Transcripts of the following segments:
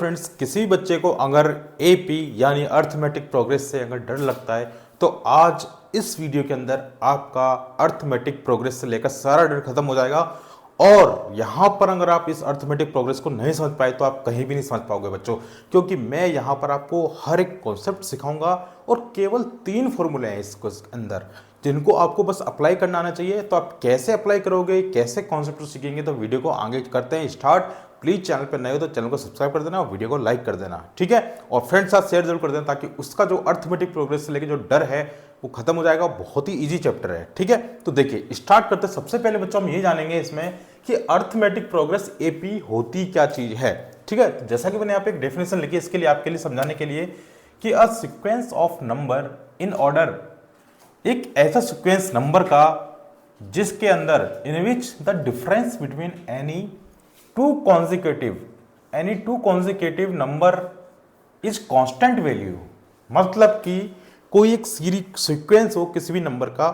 Friends, किसी भी बच्चे को अगर एपी यानी अर्थमेटिक प्रोग्रेस से अगर डर लगता है तो आज इस वीडियो के अंदर आपका अर्थमेटिक प्रोग्रेस से लेकर सारा डर खत्म हो जाएगा। और यहां पर अगर आप इस अर्थमेटिक प्रोग्रेस को नहीं समझ पाए तो आप कहीं भी नहीं समझ पाओगे बच्चों, क्योंकि मैं यहां पर आपको हर एक कॉन्सेप्ट सिखाऊंगा और केवल 3 फॉर्मूले हैं इसके अंदर जिनको आपको बस अप्लाई करना आना चाहिए। तो आप कैसे अप्लाई करोगे, कैसे कॉन्सेप्ट सीखेंगे, तो वीडियो को आगे करते हैं स्टार्ट। प्लीज चैनल पर नए हो तो चैनल को सब्सक्राइब कर देना और वीडियो को लाइक कर देना, ठीक है। और फ्रेंड्स साथ शेयर जरूर कर देना ताकि उसका जो अर्थमेटिक प्रोग्रेस से लेकर जो डर है वो खत्म हो जाएगा। बहुत ही इजी चैप्टर है, ठीक है। तो देखिए स्टार्ट करते हैं। सबसे पहले बच्चों हम ये जानेंगे इसमें कि अर्थमेटिक प्रोग्रेस एपी होती क्या चीज है, ठीक है। तो जैसा कि मैंने यहाँ पे एक डेफिनेशन लिखी है इसके लिए आपके लिए समझाने के लिए कि a sequence of number in order, एक ऐसा सीक्वेंस नंबर का जिसके अंदर in which the difference between any two consecutive number is constant value. मतलब कि कोई एक सीरीज सीक्वेंस हो किसी भी नंबर का,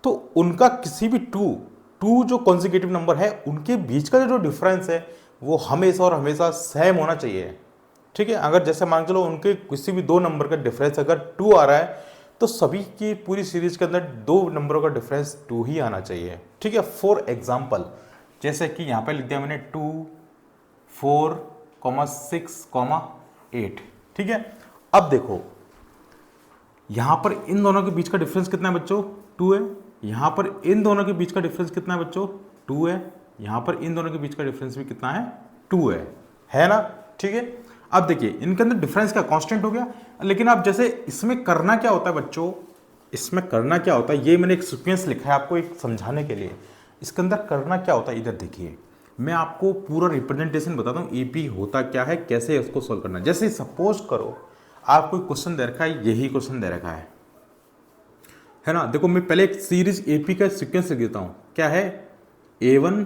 तो उनका किसी भी टू जो कॉन्जिक्यूटिव नंबर है उनके बीच का जो डिफरेंस है वो हमेशा और हमेशा सेम होना चाहिए, ठीक है। अगर जैसे मान चलो उनके किसी भी 2 नंबर का डिफरेंस अगर 2 आ रहा है तो सभी की पूरी सीरीज के अंदर 2 नंबरों का डिफरेंस 2 ही आना चाहिए, ठीक है। फॉर एग्जाम्पल जैसे कि यहां पे लिख दिया मैंने 2, 4, 6, 8, ठीक है। अब देखो यहां पर इन दोनों के बीच का डिफरेंस कितना है बच्चों, 2 है। यहां पर इन दोनों के बीच का डिफरेंस कितना है बच्चों, 2 है। यहां पर इन दोनों के बीच का डिफरेंस भी कितना है, 2 है ना, ठीक है। अब देखिए इनके अंदर डिफरेंस क्या कांस्टेंट हो गया। लेकिन अब जैसे इसमें करना क्या होता है बच्चों, इसमें करना क्या होता है, ये मैंने एक सीक्वेंस लिखा है आपको एक समझाने के लिए। इसके अंदर करना क्या होता है, इधर देखिए मैं आपको पूरा रिप्रेजेंटेशन बताता हूँ एपी होता क्या है, कैसे उसको सॉल्व करना है। जैसे सपोज करो आपको क्वेश्चन दे रखा है, यही क्वेश्चन दे रखा है ना। देखो मैं पहले एक सीरीज एपी का सीक्वेंस लिख देता हूँ। क्या है, A1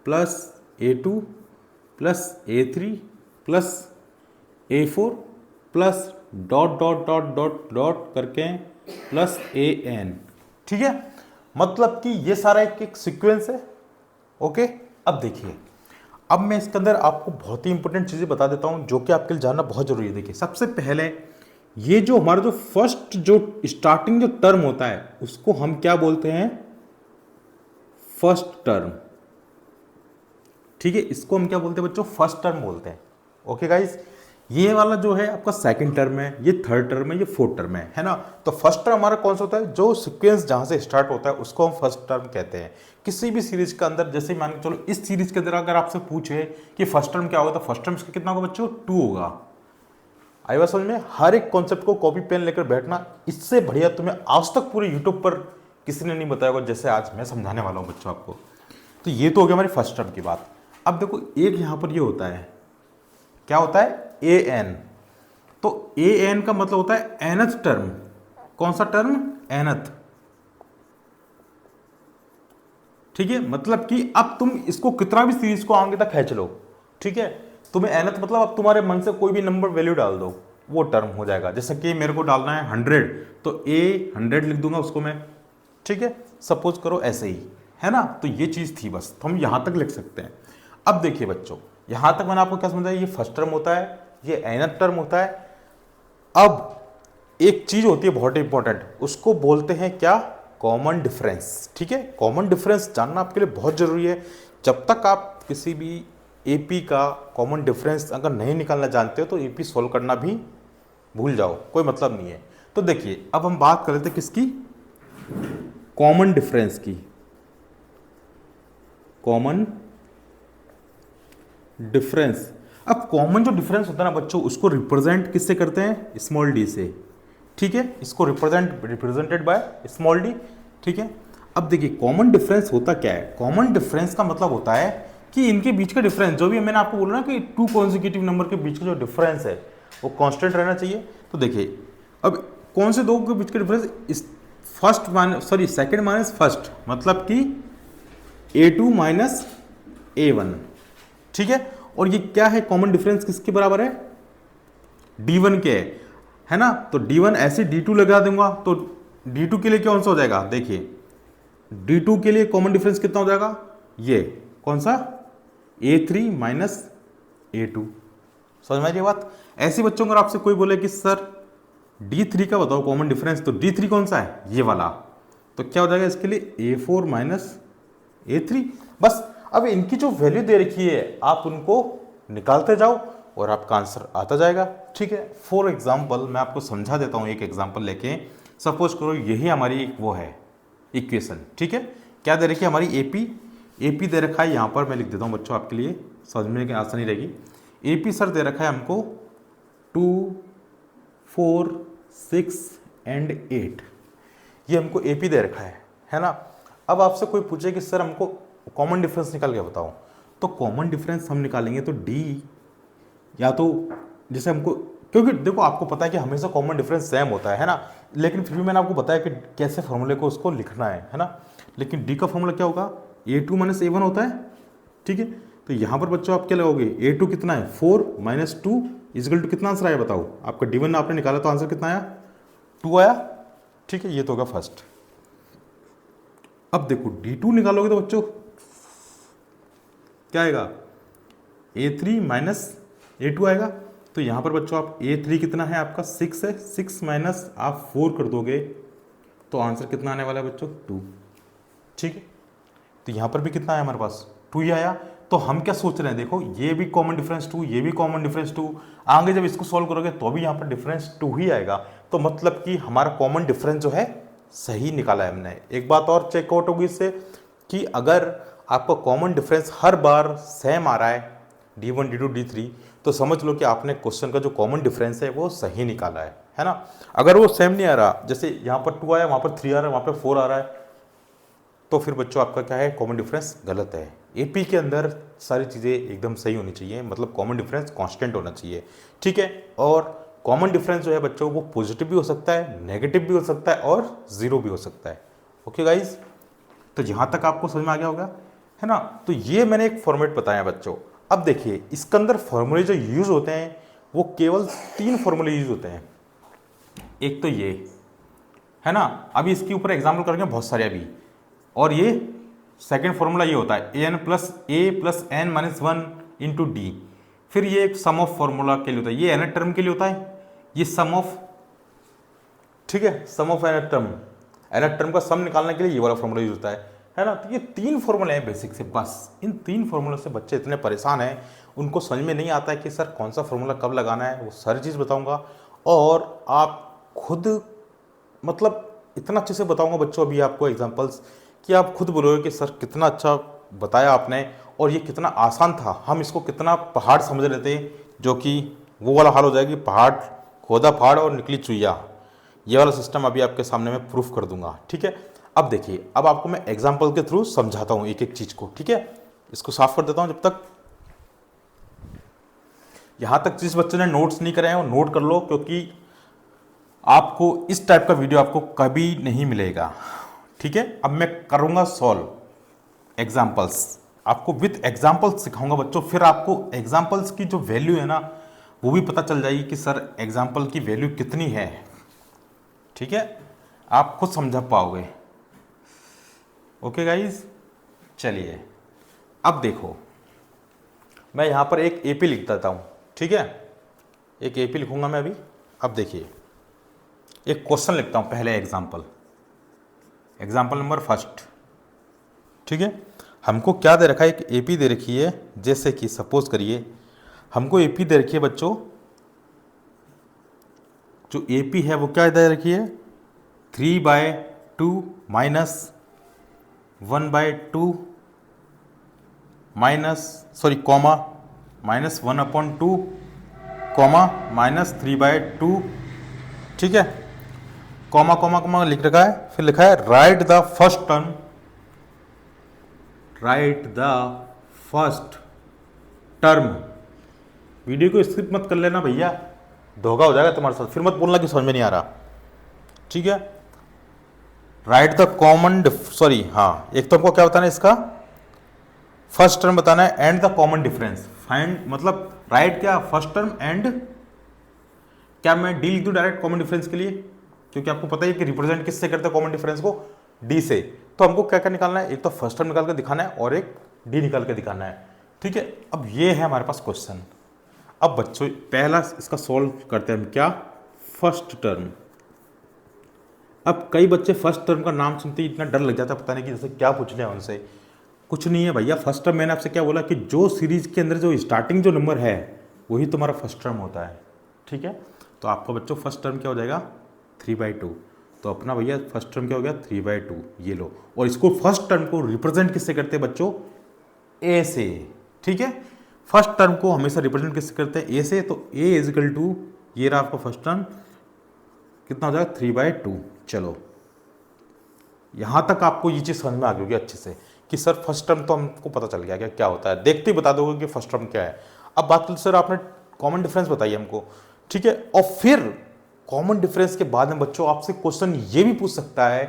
plus A2 plus A3 plus A4 plus dot dot dot dot dot करके प्लस AN, ठीक है। मतलब कि ये सारा एक सीक्वेंस है, ओके। अब देखिए अब मैं इसके अंदर आपको बहुत ही इंपॉर्टेंट चीजें बता देता हूं जो कि आपके लिए जानना बहुत जरूरी है। देखिए सबसे पहले ये जो हमारा जो फर्स्ट जो स्टार्टिंग जो टर्म होता है उसको हम क्या बोलते हैं, फर्स्ट टर्म, ठीक है। इसको हम क्या बोलते हैं बच्चों, फर्स्ट टर्म बोलते हैं, ओके गाइस। ये वाला जो है आपका सेकंड टर्म है, ये थर्ड टर्म है, ये फोर्थ टर्म है ना। तो फर्स्ट टर्म हमारा कौन सा होता है, जो सीक्वेंस जहां से स्टार्ट होता है उसको हम फर्स्ट टर्म कहते हैं किसी भी सीरीज के अंदर। जैसे मान के चलो इस सीरीज के अंदर अगर आपसे पूछे कि फर्स्ट टर्म क्या होगा तो फर्स्ट टर्म इसका कितना होगा बच्चों, 2 होगा। आई बात समझ में। हर एक कॉन्सेप्ट को कॉपी पेन लेकर बैठना, इससे बढ़िया तुम्हें आज तक पूरे यूट्यूब पर किसी ने नहीं बताया होगा जैसे आज मैं समझाने वाला हूँ बच्चों आपको। तो ये तो हो गया हमारी फर्स्ट टर्म की बात। अब देखो एक यहां पर ये होता है, क्या होता है, AN। तो AN का मतलब होता है nth टर्म। कौन सा टर्म, nth, ठीक है। मतलब कि अब तुम इसको कितना भी सीरीज को आगे तक खींच लो, ठीक है। तुम्हें nth मतलब अब तुम्हारे मन से कोई भी नंबर वैल्यू डाल दो वो टर्म हो जाएगा। जैसे कि मेरे को डालना है 100 तो A100 लिख दूंगा उसको मैं, ठीक है। सपोज करो ऐसे ही, है ना। तो ये चीज थी बस, तो हम यहां तक लिख सकते हैं। अब देखिए बच्चों यहां तक मैंने आपको क्या समझाया, ये फर्स्ट टर्म होता है, ये nth टर्म होता है। अब एक चीज होती है बहुत इंपॉर्टेंट, उसको बोलते हैं क्या, कॉमन डिफरेंस, ठीक है। कॉमन डिफरेंस जानना आपके लिए बहुत जरूरी है। जब तक आप किसी भी एपी का कॉमन डिफरेंस अगर नहीं निकालना जानते हो तो एपी सॉल्व करना भी भूल जाओ, कोई मतलब नहीं है। तो देखिए अब हम बात कर लेते हैं किसकी, कॉमन डिफरेंस की। कॉमन डिफरेंस, अब कॉमन जो डिफरेंस होता है ना बच्चों उसको रिप्रेजेंट किससे करते हैं, स्मॉल डी से, ठीक है। इसको रिप्रेजेंटेड बाय स्मॉल डी, ठीक है। अब देखिए कॉमन डिफरेंस होता क्या है, कॉमन डिफरेंस का मतलब होता है कि इनके बीच का डिफरेंस जो भी मैंने आपको बोला ना कि 2 कॉन्जिक्यूटिव नंबर के बीच का जो डिफरेंस है वो कांस्टेंट रहना चाहिए। तो देखिए अब कौन से 2 के बीच का डिफरेंस, सेकंड माइनस फर्स्ट, मतलब कि A2 माइनस A1, ठीक है। और ये क्या है, कॉमन डिफरेंस किसके बराबर है, D1 के है ना। तो D1 ऐसे D2 लगा दूंगा तो D2 के लिए कौन सा हो जाएगा, देखिए D2 के लिए कॉमन डिफरेंस कितना हो जाएगा, ये कौन सा, A3 माइनस A2। समझ में आ रही है बात। ऐसे बच्चों को अगर आपसे कोई बोले कि सर D3 का बताओ कॉमन डिफरेंस, तो D3 कौन सा है, ये वाला, तो क्या हो जाएगा इसके लिए A4 माइनस A3 बस। अब इनकी जो वैल्यू दे रखी है आप उनको निकालते जाओ और आपका आंसर आता जाएगा। ठीक है, फॉर एग्जाम्पल मैं आपको समझा देता हूँ एक एग्जाम्पल लेके। सपोज करो यही हमारी एक वो है इक्वेशन, ठीक है, क्या दे रखी है हमारी एपी दे रखा है, यहाँ पर मैं लिख देता हूँ बच्चों आपके लिए समझने की आसानी रहेगी। एपी सर दे रखा है हमको 2, 4, 6 एंड 8, ये हमको एपी दे रखा है ना। अब आपसे कोई पूछे कि सर हमको कॉमन डिफरेंस निकाल के बताओ, तो कॉमन डिफरेंस हम निकालेंगे तो डी, या तो जैसे हमको, क्योंकि देखो आपको पता है कि हमेशा कॉमन डिफरेंस सेम होता है ना, लेकिन फिर भी मैंने आपको बताया कि कैसे फॉर्मूले को उसको लिखना है ना। लेकिन डी का फॉर्मूला क्या होगा, A2 माइनस A1 होता है, ठीक है। तो यहाँ पर बच्चों आप क्या लगाओगे, A2 कितना है 4 माइनस 2 इजकल टू कितना आंसर आया बताओ, आपका D1 आपने निकाला तो आंसर कितना आया 2 आया, ठीक है, ये तो होगा फर्स्ट। अब देखो D2 निकालोगे तो बच्चों क्या आएगा, A3 माइनस A2 आएगा। तो यहाँ पर बच्चों आप A3 कितना है आपका 6 है, 6 माइनस आप 4 कर दोगे तो आंसर कितना आने वाला है बच्चों 2, ठीक है। तो यहाँ पर भी कितना है हमारे पास 2 ही आया। तो हम क्या सोच रहे हैं, देखो ये भी कॉमन डिफरेंस 2, ये भी कॉमन डिफरेंस 2, आगे जब इसको सॉल्व करोगे तो भी यहाँ पर डिफरेंस 2 ही आएगा। तो मतलब कि हमारा कॉमन डिफरेंस जो है सही निकाला है हमने। एक बात और चेकआउट होगी इससे कि अगर आपका कॉमन डिफरेंस हर बार सेम आ रहा है D1, D2, D3, तो समझ लो कि आपने क्वेश्चन का जो कॉमन डिफरेंस है वो सही निकाला है ना। अगर वो सेम नहीं आ रहा, जैसे यहाँ पर 2 आया, वहाँ पर 3 आ रहा है, वहाँ पर 4 आ रहा है, तो फिर बच्चों आपका क्या है, कॉमन डिफरेंस गलत है। एपी के अंदर सारी चीज़ें एकदम सही होनी चाहिए, मतलब कॉमन डिफरेंस कांस्टेंट होना चाहिए, ठीक है। और कॉमन डिफरेंस जो है बच्चों वो पॉजिटिव भी हो सकता है, नेगेटिव भी हो सकता है और जीरो भी हो सकता है। ओके गाइज, तो यहाँ तक आपको समझ में आ गया होगा, है ना। तो ये मैंने एक फॉर्मेट बताया बच्चों। अब देखिए इसके अंदर फॉर्मूले जो यूज होते हैं वो केवल 3 फॉर्मूले यूज होते हैं। एक तो ये है ना, अभी इसके ऊपर एग्जाम्पल करेंगे बहुत सारे अभी। और ये सेकेंड फॉर्मूला ये होता है an plus A plus N minus 1 into D. फिर ये एक सम ऑफ फॉर्मूला के लिए होता है, ये nth टर्म के लिए होता है, ये सम ऑफ, ठीक है, सम ऑफ nth टर्म का सम निकालने के लिए ये वाला फॉर्मूला यूज होता है ना। तो ये 3 फॉर्मूले हैं बेसिक से, बस इन 3 फॉर्मूलों से बच्चे इतने परेशान हैं, उनको समझ में नहीं आता है कि सर कौन सा फॉर्मूला कब लगाना है। वो सारी चीज़ बताऊंगा और आप खुद, मतलब इतना अच्छे से बताऊंगा बच्चों अभी आपको एग्जांपल्स कि आप खुद बोलोगे कि सर कितना अच्छा बताया आपने और ये कितना आसान था। हम इसको कितना पहाड़ समझ रहे थे, जो कि वो वाला हाल हो जाएगी, पहाड़ खोदा पहाड़ और निकली चुईया। ये वाला सिस्टम अभी आपके सामने मैं प्रूफ कर दूंगा, ठीक है। अब देखिए, अब आपको मैं एग्जाम्पल के थ्रू समझाता हूँ एक एक चीज़ को, ठीक है। इसको साफ कर देता हूँ जब तक। यहाँ तक जिस बच्चे ने नोट्स नहीं करे हैं वो नोट कर लो, क्योंकि आपको इस टाइप का वीडियो आपको कभी नहीं मिलेगा, ठीक है। अब मैं करूँगा सॉल्व एग्जाम्पल्स, आपको विथ एग्जाम्पल्स सिखाऊंगा बच्चों। फिर आपको एग्जाम्पल्स की जो वैल्यू है ना वो भी पता चल जाएगी कि सर एग्जाम्पल की वैल्यू कितनी है, ठीक है, आप खुद समझा पाओगे। ओके गाइज, चलिए अब देखो, मैं यहाँ पर एक एपी लिख देता हूँ, ठीक है, एक एपी लिखूंगा मैं अभी। अब देखिए एक क्वेश्चन लिखता हूँ, पहले एग्जाम्पल नंबर फर्स्ट, ठीक है। हमको क्या दे रखा है, एक एपी दे रखी है, जैसे कि सपोज करिए हमको एपी दे रखी है बच्चों, जो एपी है वो क्या दे रखी है 3/2 minus 1/2 comma minus 1/2 comma minus 3/2, ठीक है, कॉमा कॉमा कॉमा लिख रखा है। फिर लिखा है right the first term. Video को स्किप मत कर लेना भैया, धोखा हो जाएगा तुम्हारे साथ, फिर मत बोलना कि समझ में नहीं आ रहा, ठीक है। राइट द कॉमन, सॉरी हाँ, एक तो हमको क्या बताना है, इसका फर्स्ट टर्म बताना है and the common difference find, मतलब राइट क्या फर्स्ट टर्म एंड, क्या मैं डी लिख दूं डायरेक्ट कॉमन डिफरेंस के लिए, क्योंकि आपको पता है कि रिप्रेजेंट किससे करते हैं कॉमन डिफरेंस को, डी से। तो हमको क्या क्या निकालना है, एक तो फर्स्ट टर्म निकाल के दिखाना है और एक डी निकाल के दिखाना है, ठीक है। अब ये है हमारे पास क्वेश्चन। अब बच्चों पहला इसका सॉल्व करते हैं हम, क्या, फर्स्ट टर्म। अब कई बच्चे फर्स्ट टर्म का नाम सुनते ही इतना डर लग जाता है, पता नहीं कि जैसे क्या पूछ लिया उनसे। कुछ नहीं है भैया, फर्स्ट टर्म मैंने आपसे क्या बोला कि जो सीरीज के अंदर जो स्टार्टिंग जो नंबर है वही तुम्हारा फर्स्ट टर्म होता है, ठीक है। तो आपका बच्चों फर्स्ट टर्म क्या हो जाएगा, 3/2। तो अपना भैया फर्स्ट टर्म क्या हो गया, 3/2, ये लो। और इसको फर्स्ट टर्म को रिप्रेजेंट किससे करते हैं बच्चों, ए से, ठीक है। फर्स्ट टर्म को हमेशा रिप्रेजेंट किससे करते हैं, ए से। तो ए इजिकल टू, ये रहा आपका फर्स्ट टर्म, कितना हो जाएगा, 3/2। चलो यहां तक आपको ये चीज समझ में आ गई होगी अच्छे से कि सर फर्स्ट टर्म तो हमको पता चल गया क्या होता है, देखते ही बता दोगे कि फर्स्ट टर्म क्या है। अब बात करते सर आपने कॉमन डिफरेंस बताइए हमको, ठीक है। और फिर कॉमन डिफरेंस के बाद में बच्चों आपसे क्वेश्चन ये भी पूछ सकता है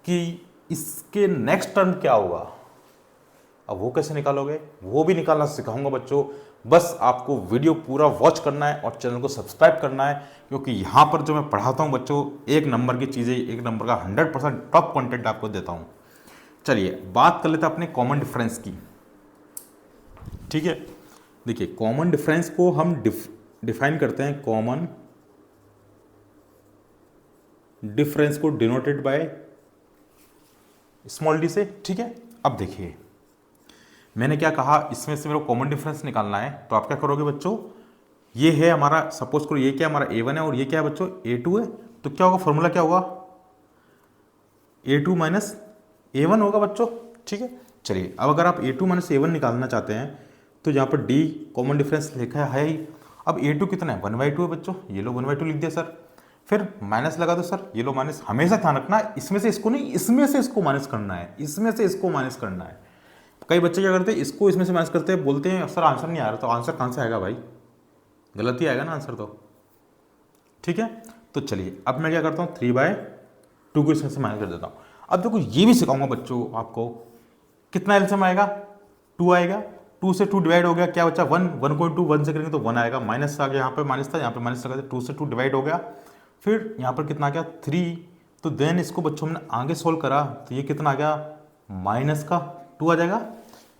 कि इसके नेक्स्ट टर्म क्या होगा। अब वो कैसे निकालोगे, वो भी निकालना सिखाऊंगा बच्चों। बस आपको वीडियो पूरा वॉच करना है और चैनल को सब्सक्राइब करना है, क्योंकि यहाँ पर जो मैं पढ़ाता हूँ बच्चों, एक नंबर की चीज़ें, एक नंबर का 100% टॉप कंटेंट आपको देता हूँ। चलिए बात कर लेते हैं अपने कॉमन डिफरेंस की, ठीक है। देखिए कॉमन डिफरेंस को हम डिफाइन करते हैं, कॉमन डिफरेंस को डिनोटेड बाय स्मॉल डी से, ठीक है। अब देखिए मैंने क्या कहा, इसमें से मेरे को कॉमन डिफरेंस निकालना है। तो आप क्या करोगे बच्चों, ये है हमारा, सपोज करो ये क्या हमारा a1 है और ये क्या है बच्चों, a2 है। तो क्या होगा, फॉर्मूला क्या होगा, a2 माइनस a1 होगा बच्चों, ठीक है। चलिए अब अगर आप a2 माइनस a1 निकालना चाहते हैं तो यहाँ पर d कॉमन डिफरेंस लिखा है ही। अब a2 कितना है, 1/2 है बच्चों, ये लो 1/2 लिख दिया सर। फिर माइनस लगा दो सर, ये लो माइनस। हमेशा ध्यान रखना इसमें से इसको नहीं, इसमें से इसको माइनस करना है, इसमें से इसको माइनस करना है। कई बच्चे क्या करते हैं, इसको इसमें से माइनस करते हैं, बोलते हैं सर आंसर नहीं आ रहा। तो आंसर कहाँ से आएगा भाई, गलत ही आएगा ना आंसर तो, ठीक है। तो चलिए अब मैं क्या करता हूँ, 3/2 को इसमें से माइनस कर देता हूँ। अब देखो ये भी सिखाऊंगा बच्चों आपको, कितना एलसीएम आएगा, 2 आएगा। 2 से 2 डिवाइड हो गया, क्या बच्चा 1, 1.2, 1 से करेंगे तो 1 आएगा। माइनस आ गया, यहाँ पे माइनस था, यहाँ पे माइनस लगा दिया, 2 से 2 डिवाइड हो गया। फिर यहाँ पर कितना आ गया, 3। तो देन इसको बच्चों हमने आगे सोल्व करा तो ये कितना आ गया, माइनस का 2 आ जाएगा,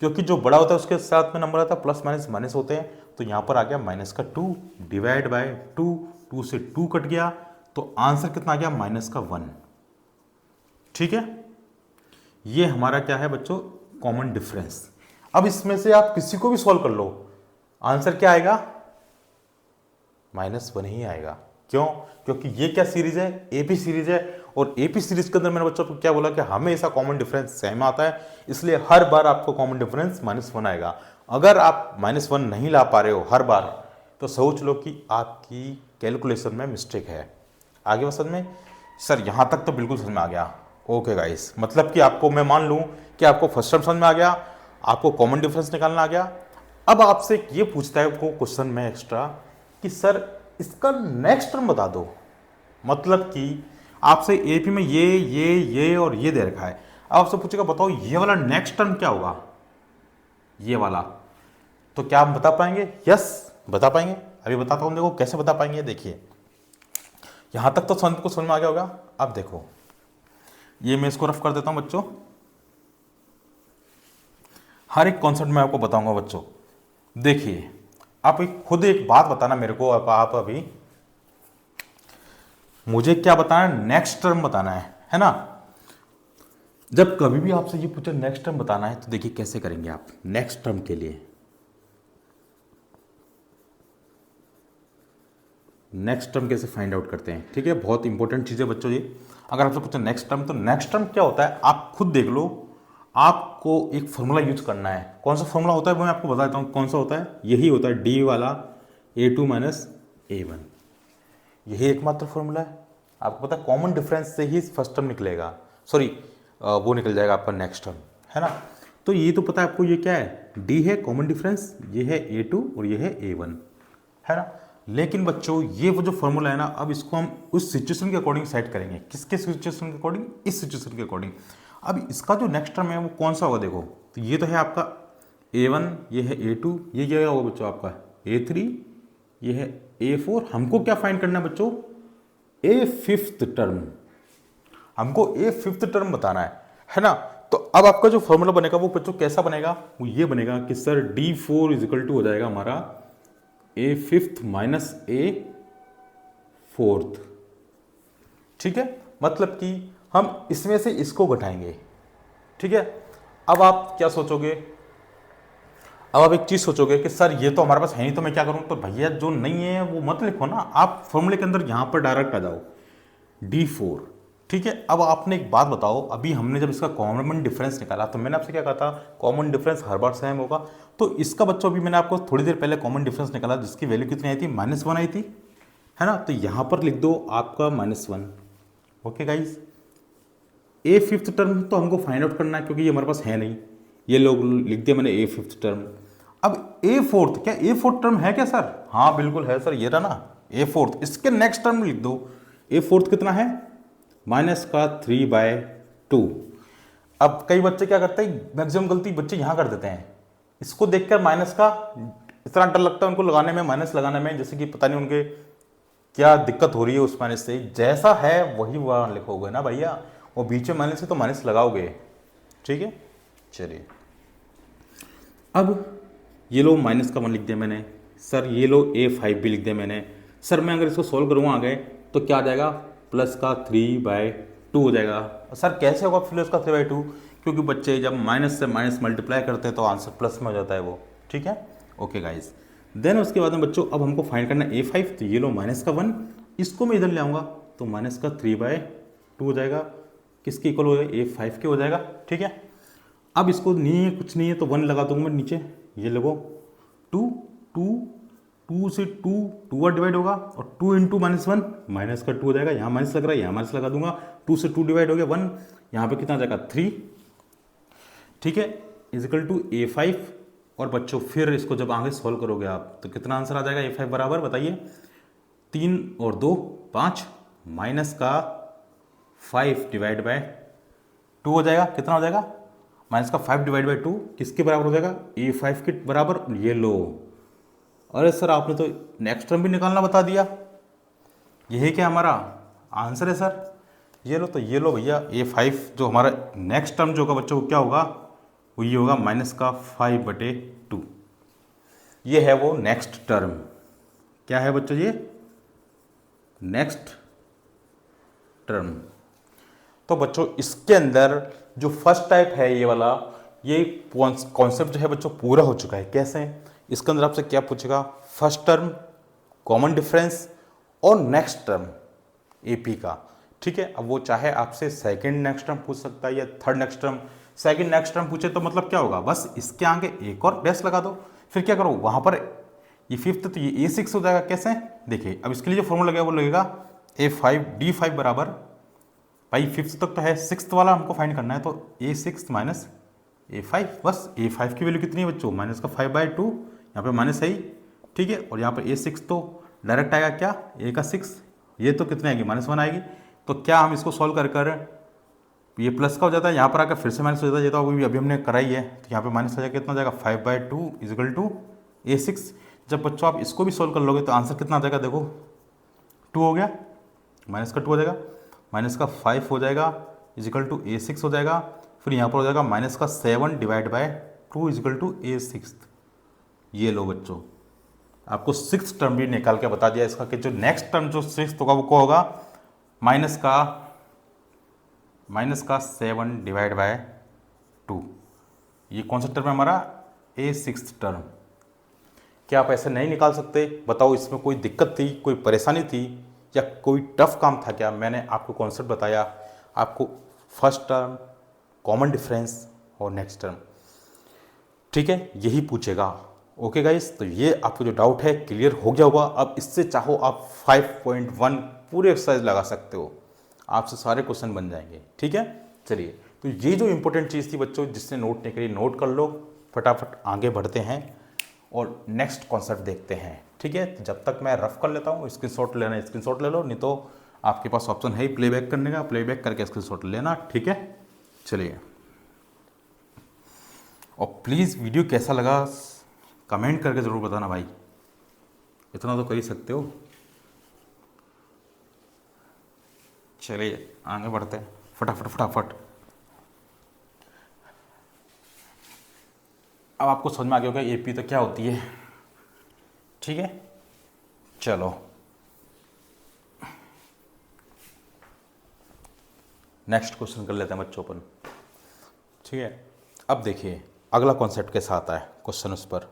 क्योंकि जो बड़ा होता है उसके साथ में नंबर आता है प्लस माइनस माइनस होते हैं। तो यहाँ पर आ गया माइनस का 2 डिवाइड बाय 2, 2 से 2 कट गया, तो आंसर कितना आ गया, माइनस का 1, ठीक है। ये हमारा क्या है बच्चों, कॉमन डिफरेंस। अब इसमें से आप किसी को भी सॉल्व कर लो, आंसर क्या आएगा, -1 ही आएगा। क्यों, क्योंकि ये क्या सीरीज है, एपी सीरीज है। और एपी सीरीज के अंदर मैंने बच्चों को क्या बोला कि हमेशा कॉमन डिफरेंस सेम आता है, इसलिए हर बार आपको कॉमन डिफरेंस -1 आएगा। अगर आप -1 नहीं ला पा रहे हो हर बार, तो सोच लो कि आपकी कैलकुलेशन में मिस्टेक है। आगे बात समझ में, सर यहाँ तक तो बिल्कुल समझ में आ गया। ओके गाइस, मतलब कि आपको मैं मान लूँ कि आपको फर्स्ट टर्म समझ में आ गया, आपको कॉमन डिफरेंस निकालना आ गया। अब आपसे ये पूछता है को क्वेश्चन में एक्स्ट्रा कि सर इसका नेक्स्ट टर्म बता दो। मतलब कि आपसे एपी में ये और ये दे रखा है, अब आपसे पूछेगा बताओ ये वाला नेक्स्ट टर्म क्या होगा, ये वाला। तो क्या आप बता पाएंगे, यस बता पाएंगे। अभी बताता हूँ, देखो कैसे बता पाएंगे। देखिए यहां तक तो समझ में आ गया होगा। अब देखो ये मैं इसको रफ कर देता हूं बच्चों, हर एक कॉन्सेप्ट में आपको बताऊंगा बच्चों। देखिए आप खुद एक बात बताना मेरे को, आप अभी मुझे क्या बताना है, नेक्स्ट टर्म बताना है ना। जब कभी भी आपसे ये पूछे नेक्स्ट टर्म बताना है तो देखिए कैसे करेंगे आप नेक्स्ट टर्म के लिए। नेक्स्ट टर्म कैसे फाइंड आउट करते हैं, ठीक है, बहुत इंपॉर्टेंट चीज़ है बच्चों ये। अगर आपसे पूछे नेक्स्ट टर्म, तो नेक्स्ट टर्म क्या होता है आप खुद देख लो। आपको एक फॉर्मूला यूज करना है। कौन सा फॉर्मूला होता है वो मैं आपको बता देता हूँ कौन सा होता है। यही होता है डी वाला a2 माइनस a1, यही एकमात्र फॉर्मूला है। आपको पता है कॉमन डिफरेंस से ही फर्स्ट टर्म निकलेगा, सॉरी वो निकल जाएगा आपका नेक्स्ट टर्म, है ना। तो ये तो पता है आपको, ये क्या है, डी है कॉमन डिफरेंस, ये है a2 और ये है a1, है ना। लेकिन बच्चों ये वो जो फॉर्मूला है ना, अब इसको हम उस सिचुएशन के अकॉर्डिंग सेट करेंगे। किसके सिचुएशन के अकॉर्डिंग, इस सिचुएशन के अकॉर्डिंग। अब इसका जो नेक्स्ट टर्म है वो कौन सा होगा, देखो तो ये तो है आपका a1, ये है a2, ये क्या होगा बच्चों आपका a3, ये है a4। हमको क्या फाइंड करना है बच्चों, ए फिफ्थ टर्म, हमको ए फिफ्थ टर्म बताना है ना। तो अब आपका जो फॉर्मूला बनेगा वो बच्चों कैसा बनेगा, वो ये बनेगा कि सर d4 इजिकल टू हो जाएगा हमारा A fifth minus A fourth. ठीक है, मतलब कि हम इसमें से इसको घटाएंगे। ठीक है, अब आप क्या सोचोगे, अब आप एक चीज सोचोगे कि सर ये तो हमारे पास है नहीं तो मैं क्या करूं। तो भैया जो नहीं है वो मत लिखो ना, आप फॉर्मूले के अंदर यहां पर डायरेक्ट आ जाओ, D4। ठीक है, अब आपने एक बात बताओ, अभी हमने जब इसका कॉमन डिफरेंस निकाला तो मैंने आपसे क्या कहा था, कॉमन डिफरेंस हर बार सेम होगा। तो इसका बच्चों अभी मैंने आपको थोड़ी देर पहले कॉमन डिफरेंस निकाला जिसकी वैल्यू कितनी आई थी, -1 आई थी, है ना। तो यहां पर लिख दो आपका -1। Okay guys, A fifth term तो हमको फाइंड आउट करना है क्योंकि ये हमारे पास है नहीं, ये लोग लिख दिया मैंने ए फिफ्थ टर्म। अब ए फोर्थ, क्या ए फोर्थ टर्म है क्या सर, हाँ बिल्कुल है सर, ये रहा ना ए फोर्थ, इसके नेक्स्ट टर्म लिख दो। ए फोर्थ कितना है, -3/2। अब कई बच्चे क्या करते हैं, मैक्सिमम गलती बच्चे यहाँ कर देते हैं, इसको देखकर माइनस का इतना डर लगता है उनको लगाने में, माइनस लगाने में, जैसे कि पता नहीं उनके क्या दिक्कत हो रही है उस माइनस से। जैसा है वही वहाँ लिखोगे ना भैया, वो बीच में माइनस है तो माइनस लगाओगे। ठीक है, चलिए अब ये लो -1 लिख दिया मैंने सर, ये लो A5 भी लिख दिया मैंने सर। मैं अगर इसको सोल्व करूँगा आगे तो क्या आ जाएगा, +3/2 हो जाएगा। सर कैसे होगा +3/2, क्योंकि बच्चे जब माइनस से माइनस मल्टीप्लाई करते हैं तो आंसर प्लस में हो जाता है वो। ठीक है, ओके गाइज। देन उसके बाद में बच्चों अब हमको फाइंड करना है A5, तो ये लो -1, इसको मैं इधर ले आऊँगा तो -3/2 हो जाएगा, किसके इक्वल हो जाएगा, A5 के हो जाएगा। ठीक है, अब इसको नहीं है कुछ नहीं है तो 1 लगा दूंगा मैं नीचे, ये लगो 2 से 2 बार डिवाइड होगा और 2 इंटू -1 माइनस का 2 हो जाएगा, यहाँ माइनस लग रहा है यहाँ माइनस लगा दूंगा, 2 से 2 डिवाइड हो गया 1, यहाँ पे कितना आ जाएगा 3। ठीक है, इजिकल टू A5। और बच्चों फिर इसको जब आगे सॉल्व करोगे आप तो कितना आंसर आ जाएगा A5 बराबर, बताइए 3 और 2 5 माइनस का 5/2 हो जाएगा, कितना हो जाएगा -5/2 किसके बराबर हो जाएगा, A5 के बराबर। ये लो, अरे सर आपने तो नेक्स्ट टर्म भी निकालना बता दिया, यही क्या हमारा आंसर है सर। ये लो, तो ये लो भैया A5 जो हमारा नेक्स्ट टर्म जो होगा बच्चों को क्या होगा, वो ये होगा -5/2। ये है वो नेक्स्ट टर्म, क्या है बच्चों ये नेक्स्ट टर्म। तो बच्चों इसके अंदर जो फर्स्ट टाइप है ये वाला, ये कॉन्सेप्ट जो है बच्चों पूरा हो चुका है। कैसे, इसके अंदर आपसे क्या पूछेगा, फर्स्ट टर्म, कॉमन डिफरेंस और नेक्स्ट टर्म एपी का। ठीक है, अब वो चाहे आपसे सेकंड नेक्स्ट टर्म पूछ सकता है या third next term. Second next term पूछे तो मतलब क्या होगा, बस इसके आगे एक और डैश लगा दो, फिर क्या करो वहां पर ये फिफ्थ तो ये A6 हो जाएगा। कैसे, देखिए अब इसके लिए जो फॉर्मूला लगेगा वो लगेगा A5 D5 बराबर, भाई फिफ्थ तक तो है, सिक्स्थ वाला हमको फाइंड करना है तो A6 माइनस A5, बस A5 की वैल्यू कितनी है बच्चों, -5/2, यहाँ पे माइनस है ही। ठीक है, और यहाँ पर A6 तो डायरेक्ट आएगा क्या, A का 6, ये तो कितने आएगी -1 आएगी। तो क्या हम इसको सॉल्व कर ये प्लस का हो जाता है, यहाँ पर आकर फिर से माइनस हो जाता है, ये तो अभी हमने कराई है, तो यहाँ पे माइनस हो जाएगा, कितना हो जाएगा 5/2 इजिकल टू A6। जब बच्चों आप इसको भी सॉल्व कर लोगे तो आंसर कितना आ जाएगा, देखो 2 हो गया, माइनस का 2 हो जाएगा, माइनस का 5 हो जाएगा इजिकल टू A6 हो जाएगा, फिर यहाँ पर हो जाएगा -7/2 इजिकल टू A6। ये लो बच्चों, आपको सिक्स टर्म भी निकाल के बता दिया इसका कि जो नेक्स्ट टर्म जो सिक्स होगा वो क्या होगा, -7/2। ये कौन सा टर्म है हमारा, A6 टर्म। क्या आप ऐसे नहीं निकाल सकते, बताओ इसमें कोई दिक्कत थी, कोई परेशानी थी या कोई टफ काम था क्या। मैंने आपको कॉन्सेप्ट बताया, आपको फर्स्ट टर्म, कॉमन डिफरेंस और नेक्स्ट टर्म, ठीक है, यही पूछेगा। ओके गाइस, तो ये आपको जो डाउट है क्लियर हो गया होगा। अब इससे चाहो आप 5.1 पूरे एक्सरसाइज लगा सकते हो, आपसे सारे क्वेश्चन बन जाएंगे। ठीक है, चलिए, तो ये जो इंपॉर्टेंट चीज़ थी बच्चों, जिसने नोट नहीं करी नोट कर लो, फटाफट आगे बढ़ते हैं और नेक्स्ट कॉन्सेप्ट देखते हैं। ठीक है, तो जब तक मैं रफ कर लेता हूँ, स्क्रीनशॉट लेना स्क्रीनशॉट ले लो, नहीं तो आपके पास ऑप्शन है ही प्लेबैक करने का, प्लेबैक करके स्क्रीनशॉट लेना। ठीक है, चलिए, और प्लीज़ वीडियो कैसा लगा कमेंट करके ज़रूर बताना भाई, इतना तो कर ही सकते हो। चलिए आगे बढ़ते हैं फटाफट। अब आपको समझ में आ गया होगा एपी तो क्या होती है। ठीक है, चलो नेक्स्ट क्वेश्चन कर लेते हैं बच्चों अपन। ठीक है, अब देखिए अगला कॉन्सेप्ट कैसा आता है क्वेश्चन उस पर।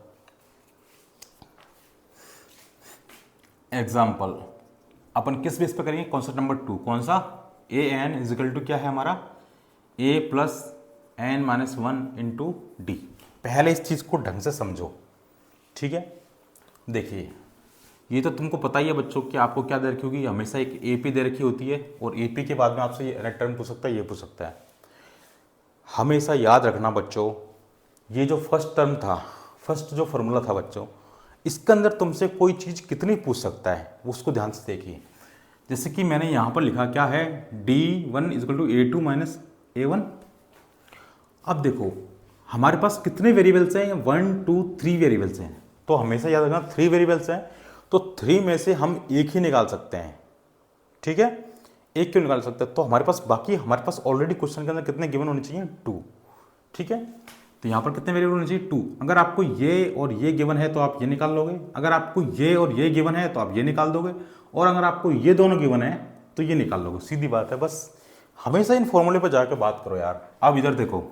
एग्जाम्पल अपन किस बेस पे करेंगे, कॉन्सेप्ट नंबर 2, कौन सा, ए एन इजिकल टू क्या है हमारा, A plus N minus 1 into D. पहले इस चीज़ को ढंग से समझो। ठीक है, देखिए ये तो तुमको पता ही है बच्चों कि आपको क्या दे रखी होगी, हमेशा एक एपी दे रखी होती है और एपी के बाद में आपसे ये टर्म पूछ सकता है, ये पूछ सकता है। हमेशा याद रखना बच्चों, ये जो फर्स्ट टर्म था, फर्स्ट जो फॉर्मूला था बच्चों, इसके अंदर तुमसे कोई चीज़ कितनी पूछ सकता है उसको ध्यान से देखिए। जैसे कि मैंने यहाँ पर लिखा क्या है, D1 is equal to A2 minus A1। अब देखो हमारे पास कितने वेरिएबल्स हैं, 1 2 3 वेरिएबल्स हैं, तो हमेशा याद रखना 3 वेरिएबल्स हैं, तो 3 में से हम एक ही निकाल सकते हैं। ठीक है, एक क्यों निकाल सकते हैं, तो हमारे पास बाकी हमारे पास ऑलरेडी क्वेश्चन के अंदर कितने गिवन होने चाहिए, 2। ठीक है, तो यहाँ पर कितने वेरिएबल होने चाहिए, 2। अगर आपको ये और ये गिवन है तो आप ये निकाल लोगे, अगर आपको ये और ये गिवन है तो आप ये निकाल दोगे, और अगर आपको ये दोनों गिवन है तो ये निकाल लोगे। सीधी बात है, बस हमेशा इन फॉर्मूले पर जाकर बात करो यार। अब इधर देखो,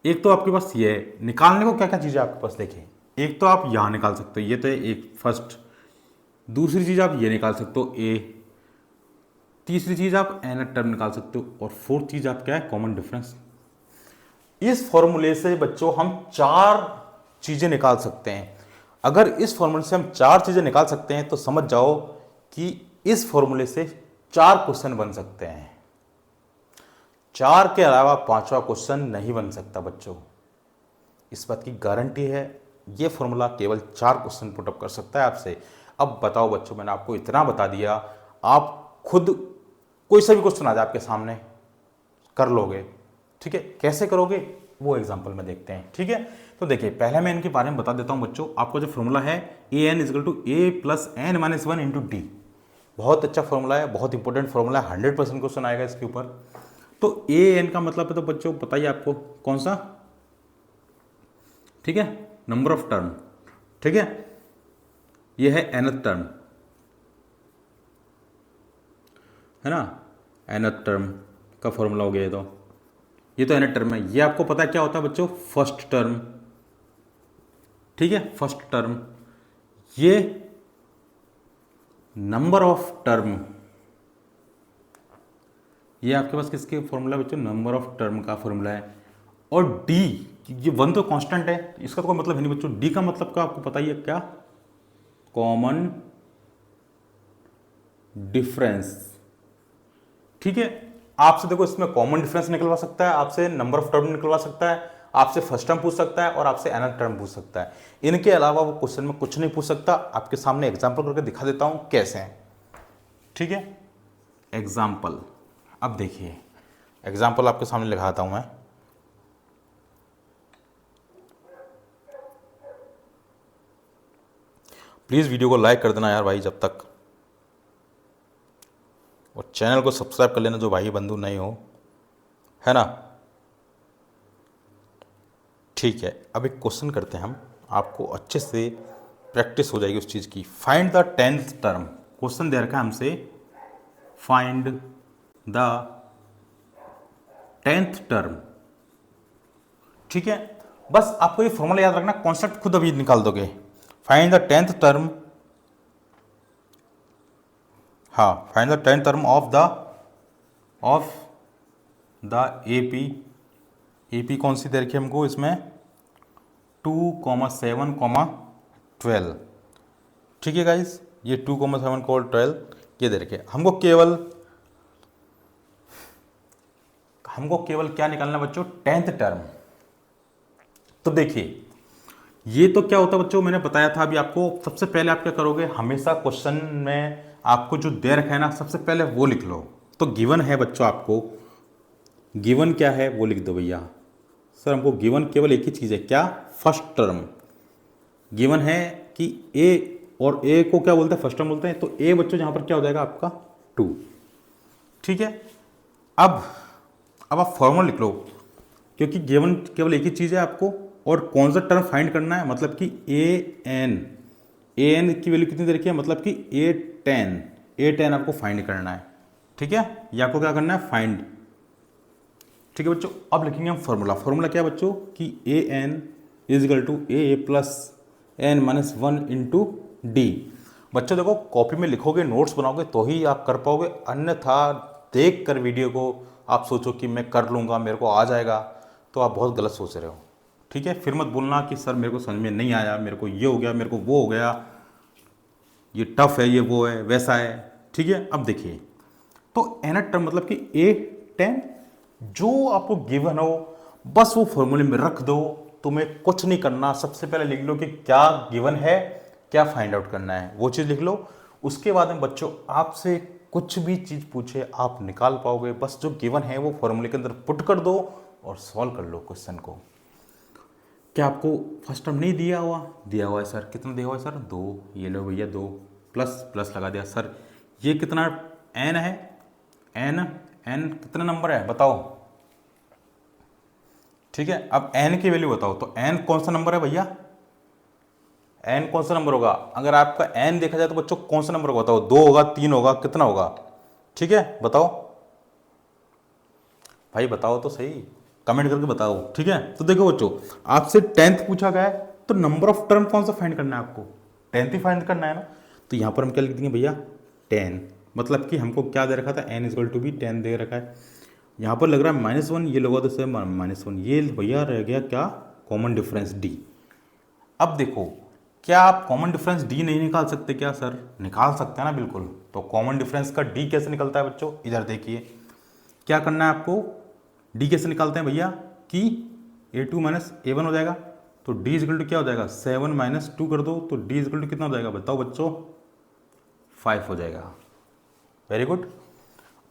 एक तो आपके पास ये है, निकालने को क्या क्या चीज़ें आपके पास, देखिए एक तो आप यहाँ निकाल सकते हो, ये तो है एक फर्स्ट, दूसरी चीज़ आप ये निकाल सकते हो ए, तीसरी चीज़ आप एन टर्म निकाल सकते हो, और फोर्थ चीज़ आप क्या है, कॉमन डिफरेंस। इस फॉर्मूले से बच्चों हम 4 चीज़ें निकाल सकते हैं। अगर इस फॉर्मूले से हम 4 चीज़ें निकाल सकते हैं तो समझ जाओ कि इस फॉर्मूले से 4 क्वेश्चन बन सकते हैं। 4 के अलावा 5वां क्वेश्चन नहीं बन सकता बच्चों, इस बात की गारंटी है। ये फॉर्मूला केवल 4 क्वेश्चन पुटअप कर सकता है आपसे। अब बताओ बच्चों, मैंने आपको इतना बता दिया, आप खुद कोई सा भी क्वेश्चन आ जाए आपके सामने कर लोगे। ठीक है, कैसे करोगे वो एग्जांपल में देखते हैं। ठीक है, तो देखिए पहले मैं इनके बारे में बता देता हूं बच्चों। आपको जो फॉर्मूला है a n is equal to a plus N minus 1 into d, बहुत अच्छा फॉर्मूला है, बहुत इंपॉर्टेंट फॉर्मूला है, 100% क्वेश्चन आएगा इसके ऊपर। तो ए एन का मतलब है तो बच्चों बताइए आपको कौन सा, ठीक है, नंबर ऑफ टर्म। ठीक है, ये है nth टर्म, है ना, nth टर्म का फॉर्मूला हो गया ये तो nth टर्म है। ये आपको पता है क्या होता है बच्चों, फर्स्ट टर्म। ठीक है, फर्स्ट टर्म, ये नंबर ऑफ टर्म, ये आपके पास किसके फॉर्मूला बच्चों, नंबर ऑफ टर्म का फॉर्मूला है। और डी, ये 1 तो कांस्टेंट है, इसका तो कोई मतलब है नहीं बच्चों। डी का मतलब का आपको पता ही है क्या, कॉमन डिफरेंस। ठीक है, आपसे देखो इसमें कॉमन डिफरेंस निकलवा सकता है, आपसे नंबर ऑफ टर्म निकलवा सकता है, आपसे फर्स्ट टर्म पूछ सकता है और आपसे nth टर्म पूछ सकता है। इनके अलावा वो क्वेश्चन में कुछ नहीं पूछ सकता। आपके सामने एग्जांपल करके दिखा देता हूं कैसे है। ठीक है, एग्जांपल, अब देखिए एग्जांपल आपके सामने लिखाता हूं मैं। प्लीज वीडियो को लाइक कर देना यार भाई जब तक, और चैनल को सब्सक्राइब कर लेना जो भाई बंधु नहीं हो, है ना। ठीक है, अब एक क्वेश्चन करते हैं हम, आपको अच्छे से प्रैक्टिस हो जाएगी उस चीज़ की। Find the 10th term, question दे रखा है हमसे, फाइंड द 10th टर्म। ठीक है, बस आपको ये फॉर्मूला याद रखना, कॉन्सेप्ट खुद अभी निकाल दोगे। फाइंड द 10th टर्म, हाँ, find the 10th term of the AP. AP कौन सी दे रखी है हमको इसमें, 2, 7, 12। ठीक है गाइस, ये 2, 7, 12 ये दे रखे। हमको केवल क्या निकालना बच्चों, 10th टर्म। तो देखिए ये तो क्या होता है बच्चों, मैंने बताया था अभी आपको। सबसे पहले आप क्या करोगे, हमेशा क्वेश्चन में आपको जो दे रखा है ना, सबसे पहले वो लिख लो। तो गिवन है बच्चों, आपको गिवन क्या है वो लिख दो भैया। सर हमको गिवन केवल एक ही चीज़ है, क्या, फर्स्ट टर्म। गिवन है कि ए, और ए को क्या बोलते हैं, फर्स्ट टर्म बोलते हैं। तो ए बच्चों यहाँ पर क्या हो जाएगा आपका 2। ठीक है, अब आप फॉर्मूला लिख लो, क्योंकि गिवन केवल एक ही चीज़ है आपको, और कौन सा टर्म फाइंड करना है, मतलब कि ए एन ए एन की वैल्यू कितनी दे रखी है, मतलब कि A10 आपको फाइंड करना है, ठीक है, ये आपको क्या करना है, फाइंड। ठीक है बच्चों, अब लिखेंगे हम फॉर्मूला क्या है बच्चों कि AN is equal to A plus N-1 into D. बच्चों देखो, कॉपी में लिखोगे, नोट्स बनाओगे तो ही आप कर पाओगे, अन्यथा देख कर वीडियो को आप सोचो कि मैं कर लूँगा, मेरे को आ जाएगा, तो आप बहुत गलत सोच रहे हो। ठीक है, फिर मत बोलना कि सर मेरे को समझ में नहीं आया, मेरे को ये हो गया, मेरे को वो हो गया, ये टफ है, ये वो है, वैसा है। ठीक है, अब देखिए, तो एनथ टर्म मतलब कि A10 जो आपको गिवन हो बस वो फॉर्मूले में रख दो, तुम्हें कुछ नहीं करना। सबसे पहले लिख लो कि क्या गिवन है, क्या फाइंड आउट करना है, वो चीज़ लिख लो। उसके बाद में बच्चों आपसे कुछ भी चीज़ पूछे आप निकाल पाओगे, बस जो गिवन है वो फॉर्मूले के अंदर पुट कर दो और सॉल्व कर लो क्वेश्चन को। क्या आपको फर्स्ट टर्म नहीं दिया हुआ, दिया हुआ है सर, कितना दिया हुआ है सर, 2, ये लो भैया 2, प्लस प्लस लगा दिया सर, ये कितना एन है, एन एन कितना नंबर है बताओ। ठीक है, अब एन की वैल्यू बताओ, तो एन कौन सा नंबर है भैया, एन कौन सा नंबर होगा, अगर आपका एन देखा जाए तो बच्चों कौन सा नंबर होगा बताओ, 2 होगा, 3 होगा, कितना होगा, ठीक है बताओ भाई, बताओ तो सही, कमेंट करके बताओ। ठीक है, तो देखो बच्चों, आपसे 10th पूछा गया है, तो नंबर ऑफ टर्म कौन सा फाइंड करना है आपको, 10th ही फाइंड करना है ना। तो यहां पर हम क्या लिख देंगे भैया, 10, मतलब कि हमको क्या दे रखा था, n इक्वल टू भी 10 दे रखा है। यहाँ पर लग रहा है -1, ये लगा तो सेम -1, ये भैया रह गया क्या, कॉमन डिफरेंस डी। अब देखो, क्या आप कॉमन डिफरेंस डी नहीं निकाल सकते क्या सर, निकाल सकते हैं ना, बिल्कुल। तो कॉमन डिफरेंस का डी कैसे निकलता है बच्चों, इधर देखिए, क्या करना है आपको, डी कैसे निकालते हैं भैया कि A2 माइनस A1 हो जाएगा, तो डी इजल टू क्या हो जाएगा, 7 माइनस 2 कर दो, तो डी इजल टू कितना हो जाएगा बताओ बच्चों, 5 हो जाएगा। Very good.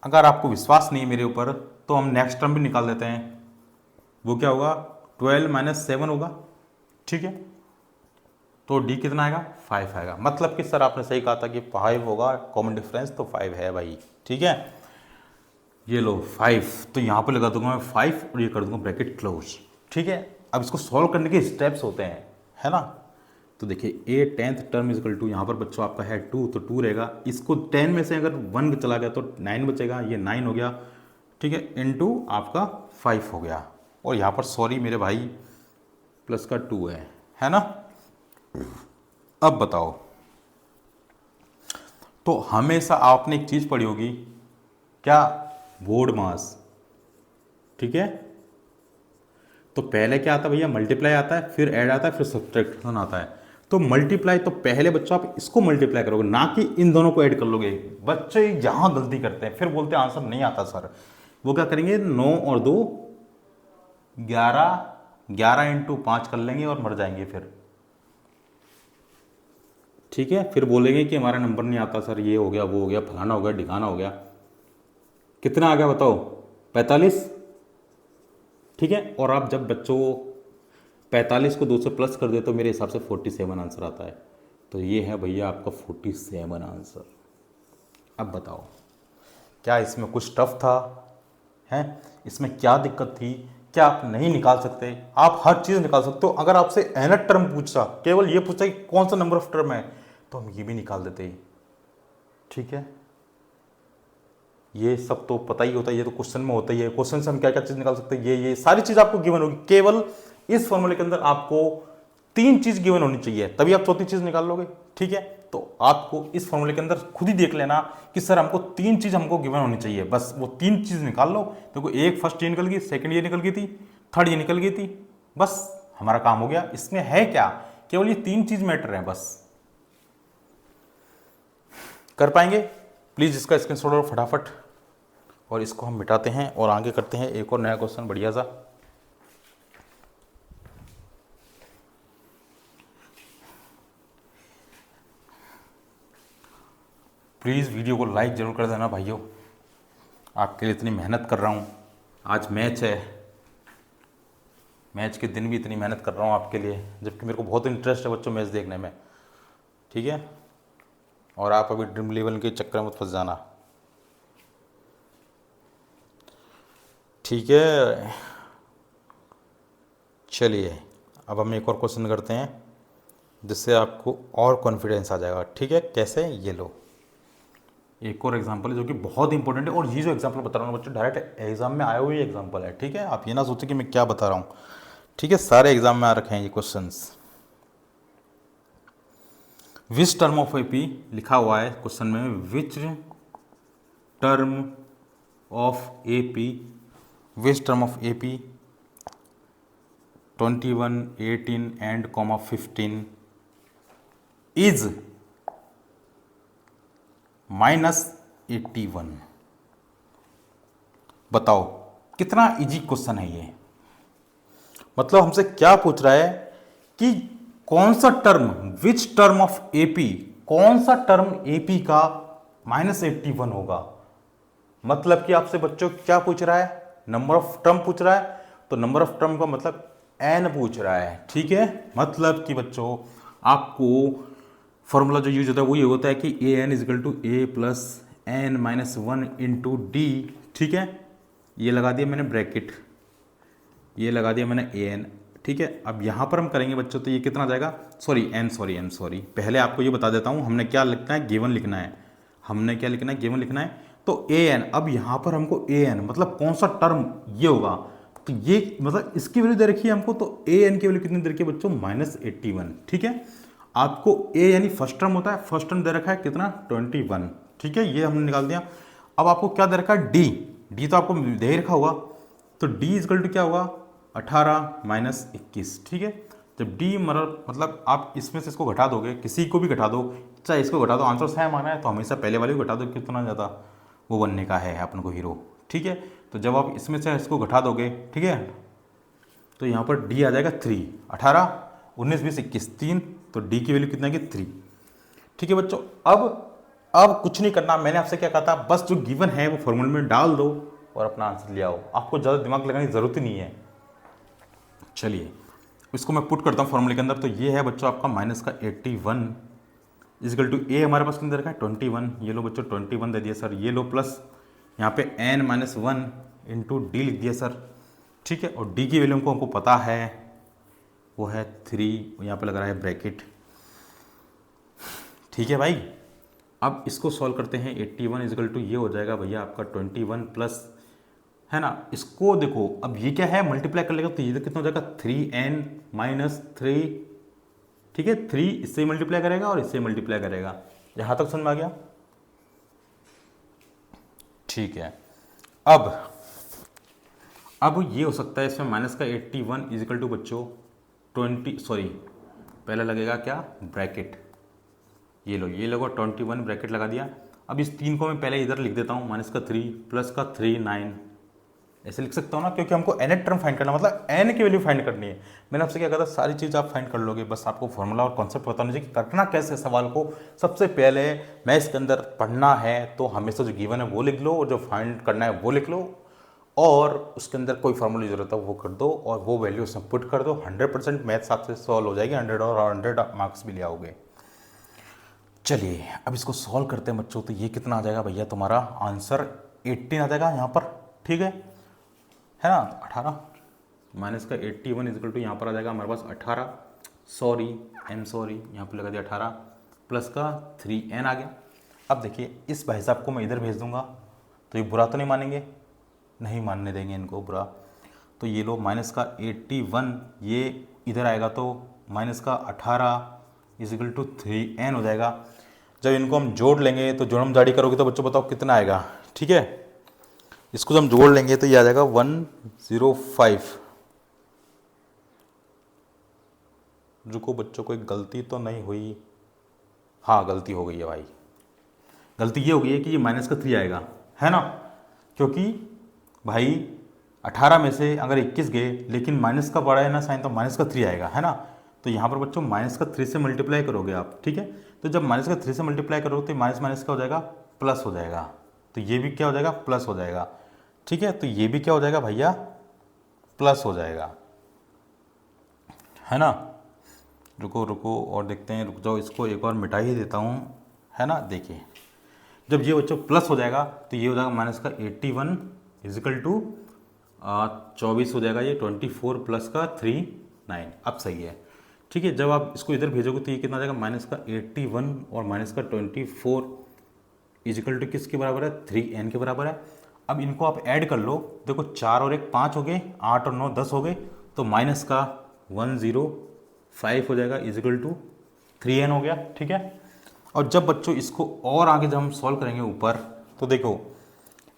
अगर आपको विश्वास नहीं है मेरे ऊपर तो हम नेक्स्ट टर्म भी निकाल देते हैं, वो क्या होगा, 12 माइनस 7 होगा, ठीक है, तो डी कितना आएगा, 5 आएगा। मतलब कि सर आपने सही कहा था कि 5 होगा कॉमन डिफरेंस, तो 5 है भाई। ठीक है, ये लो 5, तो यहाँ पर लगा दूंगा मैं 5 और ये कर दूंगा ब्रैकेट क्लोज। ठीक है, अब इसको सॉल्व करने के स्टेप्स होते हैं, है ना। तो देखिए A10th टर्म इजकल टू, यहाँ पर बच्चों आपका है 2, तो 2 रहेगा, इसको 10 में से अगर 1 चला गया तो 9 बचेगा, ये 9 हो गया, ठीक है, इनटू आपका 5 हो गया, और यहाँ पर सॉरी मेरे भाई प्लस का 2 है ना। अब बताओ, तो हमेशा आपने एक चीज़ पढ़ी होगी क्या, बोर्ड मास। ठीक है, तो पहले क्या आता है भैया, मल्टीप्लाई आता है, फिर ऐड आता है, फिर सब्ट्रैक्शन आता है। तो मल्टीप्लाई तो पहले बच्चों आप इसको मल्टीप्लाई करोगे, ना कि इन दोनों को ऐड कर लोगे। बच्चे यहाँ गलती करते हैं, फिर बोलते हैं आंसर नहीं आता सर। वो क्या करेंगे, 9 और 2 11, 11 इंटू 5 कर लेंगे और मर जाएंगे फिर। ठीक है, फिर बोलेंगे कि हमारा नंबर नहीं आता सर, ये हो गया, वो हो गया, फलाना हो गया, ढिकाना हो गया। कितना आ गया बताओ, 45। ठीक है, और आप जब बच्चों 45 को 2 से प्लस कर दे तो मेरे हिसाब से 47 आंसर आता है। तो ये है भैया आपका 47 आंसर। अब बताओ, क्या इसमें कुछ टफ था, है इसमें क्या दिक्कत थी, क्या आप नहीं निकाल सकते, आप हर चीज़ निकाल सकते हो। अगर आपसे nth टर्म पूछा, केवल ये पूछा कि कौन सा नंबर ऑफ टर्म है, तो हम ये भी निकाल देते ही। ठीक है, ये सब तो पता ही होता है, ये तो क्वेश्चन में होता ही है। क्वेश्चन से हम क्या क्या चीज़ निकाल सकते हैं, ये सारी चीज़ आपको गिवन होगी। केवल इस फॉर्मूले के अंदर आपको 3 चीज़ गिवन होनी चाहिए, तभी आप चौथी चीज़ निकाल लोगे। ठीक है, तो आपको इस फॉर्मूले के अंदर खुद ही देख लेना कि सर हमको 3 चीज़ हमको गिवन होनी चाहिए, बस वो 3 चीज़ निकाल लो। देखो, एक फर्स्ट ये निकल गई, सेकंड ये निकल गई थी, थर्ड ये निकल गई थी, बस हमारा काम हो गया। इसमें है क्या, केवल ये 3 चीज़ मैटर है, बस कर पाएंगे। प्लीज़ इसका स्क्रीनशॉट लो फटाफट, और इसको हम मिटाते हैं और आगे करते हैं एक और नया क्वेश्चन बढ़िया सा। प्लीज़ वीडियो को लाइक ज़रूर कर देना भाइयों, आपके लिए इतनी मेहनत कर रहा हूँ। आज मैच है, मैच के दिन भी इतनी मेहनत कर रहा हूँ आपके लिए, जबकि मेरे को बहुत इंटरेस्ट है बच्चों मैच देखने में। ठीक है, और आप अभी ड्रीम इलेवन के चक्कर में मत फंस जाना। ठीक है, चलिए अब हम एक और क्वेश्चन करते हैं। जिससे आपको और कॉन्फिडेंस आ जाएगा। ठीक है, कैसे, ये लो एक और एग्जांपल है जो कि बहुत इंपॉर्टेंट है, और ये जो एग्जांपल बता रहा हूँ बच्चों डायरेक्ट एग्जाम में आया हुआ एग्जांपल है। ठीक है, आप ये ना सोचें कि मैं क्या बता रहा हूँ। ठीक है, सारे एग्जाम में आ रखे हैं ये questions. Which term of AP लिखा हुआ है क्वेश्चन में, which term of AP, which term of AP 21, 18 and comma 15 is -81। बताओ कितना इजी क्वेश्चन है ये। मतलब हमसे क्या पूछ रहा है कि कौन सा term, which term of AP, कौन सा टर्म एपी का -81 होगा। मतलब कि आपसे बच्चों क्या पूछ रहा है, नंबर ऑफ टर्म पूछ रहा है, तो नंबर ऑफ टर्म का मतलब n पूछ रहा है। ठीक है, मतलब कि बच्चों आपको फॉर्मूला जो यूज होता है वो ये होता है कि a n is equal to a plus N minus one into d. ठीक है, ये लगा दिया मैंने ब्रैकेट, ये लगा दिया मैंने ए एन। ठीक है, अब यहाँ पर हम करेंगे बच्चों तो ये कितना आ जाएगा, सॉरी पहले आपको ये बता देता हूँ हमने क्या लिखना है, गिवन लिखना है। हमने क्या लिखना है, गिवन लिखना है। तो ए एन, अब यहाँ पर हमको ए एन मतलब कौन सा टर्म ये होगा, तो ये मतलब इसकी वैल्यू दे रखी है हमको, तो ए एन की वैल्यू कितनी दे रखी है बच्चों, -81। ठीक है, आपको ए यानी फर्स्ट टर्म होता है, फर्स्ट टर्म दे रखा है कितना, 21। ठीक है, ये हमने निकाल दिया। अब आपको क्या दे रखा है, डी, डी तो आपको दे ही रखा होगा, तो डी इजकल टू क्या होगा, 18 माइनस 21। ठीक है, जब डी मतलब आप इसमें से इसको घटा दोगे, किसी को भी घटा दो, चाहे इसको घटा दो, आंसर सेम आना है तो हमेशा पहले वाले को घटा दो, कितना ज़्यादा वो बनने का है अपन को हीरो। ठीक है, तो जब आप इसमें से इसको घटा दोगे, ठीक है, तो यहाँ पर डी आ जाएगा 3, 18 19 20 21 3, तो डी की वैल्यू कितना है, 3। ठीक है बच्चों, अब कुछ नहीं करना, मैंने आपसे क्या कहा था, बस जो गिवन है वो फॉर्मूले में डाल दो और अपना आंसर ले आओ, आपको ज़्यादा दिमाग लगाने की जरूरत ही नहीं है। चलिए इसको मैं पुट करता हूँ फॉर्मूले के अंदर, तो ये है बच्चों आपका -81 इजिकल टू ए हमारे पास कितना रखा है 21, ये लो बच्चों 21 दे दिया सर, ये लो प्लस यहाँ पे n-1 इंटू डी लिख दिया सर। ठीक है, और डी की वैल्यू हमको पता है वो है 3, यहाँ पे लग रहा है ब्रैकेट। ठीक है भाई, अब इसको सॉल्व करते हैं। 81 इजिकल टू ये हो जाएगा भैया आपका 21 प्लस, है ना, इसको देखो अब ये क्या है, मल्टीप्लाई कर लेगा तो ये कितना हो जाएगा 3n-3। ठीक है, 3 इससे मल्टीप्लाई करेगा और इससे मल्टीप्लाई करेगा, यहां तक समझ में आ गया। ठीक है, अब ये हो सकता है इसमें माइनस का 81 इजिकल टू बच्चों 20, सॉरी पहले लगेगा क्या, ब्रैकेट, ये लो 21 ब्रैकेट लगा दिया। अब इस 3 को मैं पहले इधर लिख देता हूँ, -3 प्लस का 3 9, ऐसे लिख सकता हूँ ना, क्योंकि हमको nth टर्म फाइंड करना, मतलब n की वैल्यू फाइंड करनी है। मैंने आपसे क्या कहा था, सारी चीज़ आप फाइंड कर लोगे, बस आपको फॉर्मूला और कॉन्सेप्ट पता होना चाहिए कि करना कैसे सवाल को। सबसे पहले मैं इसके अंदर पढ़ना है तो हमेशा जो गिवन है वो लिख लो, और जो फाइंड करना है वो लिख लो, और उसके अंदर कोई फॉर्मूला की जरूरत है वो कर दो, और वो वैल्यू उसमें पुट कर दो। 100% मैथ्स आपसे सॉल्व हो जाएगी, 100 और 100 मार्क्स भी ले आओगे। चलिए अब इसको सॉल्व करते हैं बच्चों, तो ये कितना आ जाएगा भैया, तुम्हारा आंसर 18 आ जाएगा यहाँ पर। ठीक है ना, 18 माइनस का 81 इजिकल टू यहाँ पर आ जाएगा हमारे पास 18, सॉरी यहाँ पर लगा दिया 18 प्लस का 3n आ गया। अब देखिए इस भाई साहब को मैं इधर भेज दूंगा तो ये बुरा तो नहीं मानेंगे, नहीं मानने देंगे इनको बुरा, तो ये लो माइनस का 81 ये इधर आएगा तो माइनस का 18 इजिकल टू 3n हो जाएगा। जब इनको हम जोड़ लेंगे तो जोड़म जाड़ी करोगे तो बच्चों बताओ कितना आएगा। ठीक है, इसको जब हम जोड़ लेंगे तो ये आ जाएगा 105। रुको बच्चों, कोई गलती तो नहीं हुई, हाँ गलती हो गई है भाई, गलती ये हो गई है कि ये माइनस का 3 आएगा, है ना, क्योंकि भाई 18 में से अगर 21 गए लेकिन माइनस का बड़ा है ना साइन, तो माइनस का 3 आएगा, है ना। तो यहाँ पर बच्चों माइनस का 3 से मल्टीप्लाई करोगे आप। ठीक है, तो जब माइनस का 3 से मल्टीप्लाई करोगे तो माइनस माइनस क्या हो जाएगा, प्लस हो जाएगा, तो ये भी क्या हो जाएगा, प्लस हो जाएगा। ठीक है, तो ये भी क्या हो जाएगा भैया, प्लस हो जाएगा, है ना। रुको और देखते हैं, रुक जाओ, इसको एक और मिटा ही देता हूँ, है ना। देखिए जब ये बच्चों प्लस हो जाएगा तो ये हो जाएगा माइनस का 81 इजिकल टू 24 हो जाएगा, ये 24 प्लस का 3 9। अब सही है, ठीक है, जब आप इसको इधर भेजोगे तो ये कितना आ जाएगा, माइनस का 81 और माइनस का 24 इजिकल टू किसके बराबर है, 3n के बराबर है। अब इनको आप ऐड कर लो, देखो 4 और 1 5 हो गए, 8 और 9 10 हो गए, तो माइनस का 105 हो जाएगा इजिकल टू 3n हो गया। ठीक है, और जब बच्चों इसको और आगे जब हम सॉल्व करेंगे ऊपर, तो देखो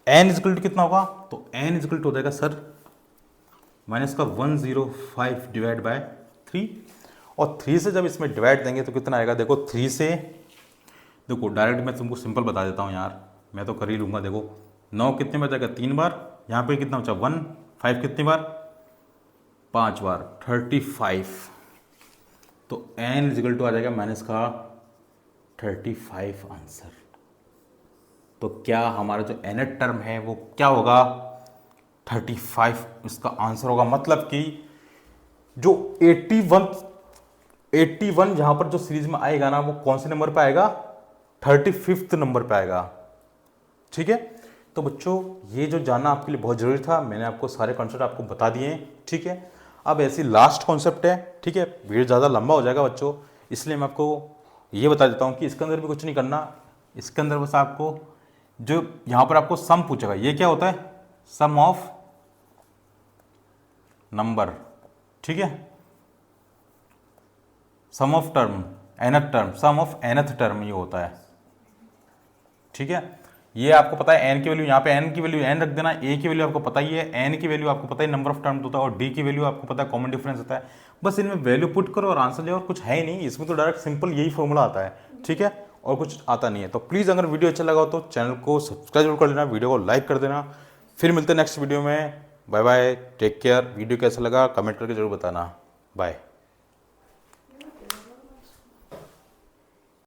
n इजिकल टू कितना होगा, तो n इजिकल टू हो जाएगा सर माइनस का 105 डिवाइड बाय 3, और 3 से जब इसमें डिवाइड देंगे तो कितना आएगा, देखो 3 से, देखो डायरेक्ट मैं तुमको सिंपल बता देता हूँ यार, मैं तो कर ही लूँगा। देखो 9 कितने में जाएगा, 3 बार, यहाँ पे कितना बचा 1, 5 कितनी बार, 5 बार, 35, तो n इजिकल टू आ जाएगा माइनस का 35 आंसर। तो क्या हमारा जो nth टर्म है वो क्या होगा, 35 इसका आंसर होगा। मतलब कि जो 81 यहाँ पर जो सीरीज में आएगा ना, वो कौन से नंबर पे आएगा, 35th नंबर पे आएगा। ठीक है, तो बच्चों ये जो जानना आपके लिए बहुत जरूरी था, मैंने आपको सारे कॉन्सेप्ट आपको बता दिए हैं। ठीक है, अब ऐसी लास्ट कॉन्सेप्ट है, ठीक है, वीडियो ज़्यादा लंबा हो जाएगा बच्चों, इसलिए मैं आपको ये बता देता हूँ कि इसके अंदर भी कुछ नहीं करना। इसके अंदर बस आपको जो यहाँ पर आपको सम पूछेगा, ये क्या होता है, सम ऑफ नंबर। ठीक है, sum of term, nth term, sum of nth term ये होता है। ठीक है, ये आपको पता है n की वैल्यू, यहाँ पे n की वैल्यू n रख देना, a की वैल्यू आपको पता ही है, n की वैल्यू आपको पता है नंबर ऑफ टर्म होता है, और d की वैल्यू आपको पता है कॉमन डिफरेंस होता है। बस इनमें वैल्यू पुट करो और आंसर ले, और कुछ है ही नहीं इसमें, तो डायरेक्ट सिंपल यही फॉर्मूला आता है। ठीक है, और कुछ आता नहीं है। तो प्लीज़ अगर वीडियो अच्छा लगा हो तो चैनल को सब्सक्राइब जरूर कर लेना, वीडियो को लाइक कर देना। फिर मिलते हैं नेक्स्ट वीडियो में, bye bye, take care. Video कैसा लगा कमेंट करके जरूर बताना, बाय।